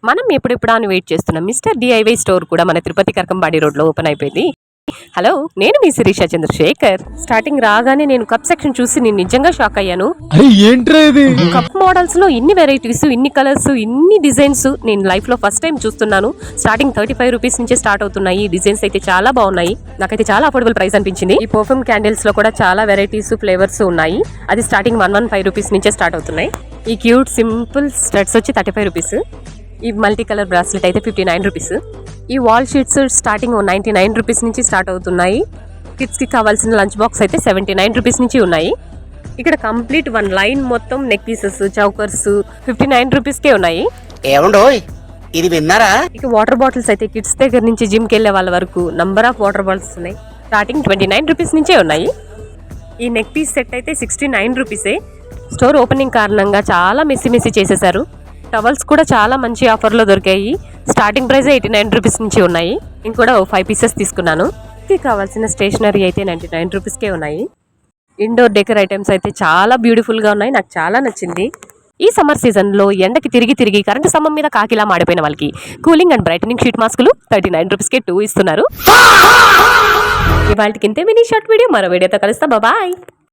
మనం ఎప్పుడెప్పుడు అని వెయిట్ చేస్తున్నాం మిస్టర్ డిఐవై స్టోర్ కూడా మన తిరుపతి కరకంబాడి రోడ్లో ఓపెన్ అయిపోయింది. హలో, నేను మీ శిరీష చంద్రశేఖర్. స్టార్టింగ్ రాగానే నేను కప్ సెక్షన్ చూసి నేను నిజంగా షాక్ అయ్యాను. కప్ మోడల్స్ లో ఇన్ని వెరైటీస్, ఇన్ని కలర్స్, ఇన్ని డిజైన్స్ నేను లైఫ్ లో ఫస్ట్ టైం చూస్తున్నాను. స్టార్టింగ్ 35 రూపీస్ నుంచే స్టార్ట్ అవుతున్నాయి. డిజైన్స్ అయితే చాలా బాగున్నాయి. నాకైతే చాలా అఫోర్డబుల్ ప్రైస్ అనిపించింది. ఈ పర్ఫ్యూమ్ క్యాండిల్స్ లో కూడా చాలా వెరైటీస్, ఫ్లేవర్స్ ఉన్నాయి. అది స్టార్టింగ్ 115 రూపీస్ నుంచే స్టార్ట్ అవుతున్నాయి. ఈ క్యూట్ సింపుల్ స్టడ్స్ వచ్చి 35 రూపీస్. ఈ మల్టీ కలర్ బ్రాస్లెట్ అయితే 59 రూపీస్. ఈ వాల్ షీట్స్ స్టార్టింగ్ 99 రూపీస్ నుంచి స్టార్ట్ అవుతున్నాయి. కిడ్స్కి కావాల్సిన లంచ్ బాక్స్ అయితే 79 రూపీస్ నుంచి ఉన్నాయి. ఇక్కడ కంప్లీట్ 1 లైన్ మొత్తం నెక్ పీసెస్, చౌకర్స్ 59 రూపీస్కే ఉన్నాయి. ఇది విన్నారా? ఇక వాటర్ బాటిల్స్ అయితే కిడ్స్ దగ్గర నుంచి జిమ్కి వెళ్ళే వాళ్ళ వరకు నంబర్ ఆఫ్ వాటర్ బాటిల్స్ ఉన్నాయి. స్టార్టింగ్ 29 రూపీస్ నుంచే ఉన్నాయి. ఈ నెక్ పీస్ సెట్ అయితే 69 రూపీసే. స్టోర్ ఓపెనింగ్ కారణంగా చాలా మెస్సి చేసేసారు. టవల్స్ కూడా చాలా మంచి ఆఫర్లో దొరికాయి. స్టార్టింగ్ ప్రైస్ 89 రూపీస్ నుంచి ఉన్నాయి. నేను కూడా 5 పీసెస్ తీసుకున్నాను. కావాల్సిన స్టేషనరీ అయితే 99 రూపీస్కే ఉన్నాయి. ఇండోర్ డెకర్ ఐటమ్స్ అయితే చాలా బ్యూటిఫుల్గా ఉన్నాయి. నాకు చాలా నచ్చింది. ఈ సమ్మర్ సీజన్లో ఎండకి తిరిగి కరెంటు స్తంభం మీద కాకిలా మాడిపోయిన వాళ్ళకి కూలింగ్ అండ్ బ్రైటనింగ్ షీట్ మాస్కులు 39 రూపీస్కే 2 ఇస్తున్నారు. ఇవాళకి ఇంతే మినీ షార్ట్ వీడియో. మరో వీడియోతో కలుస్తా. బాయ్.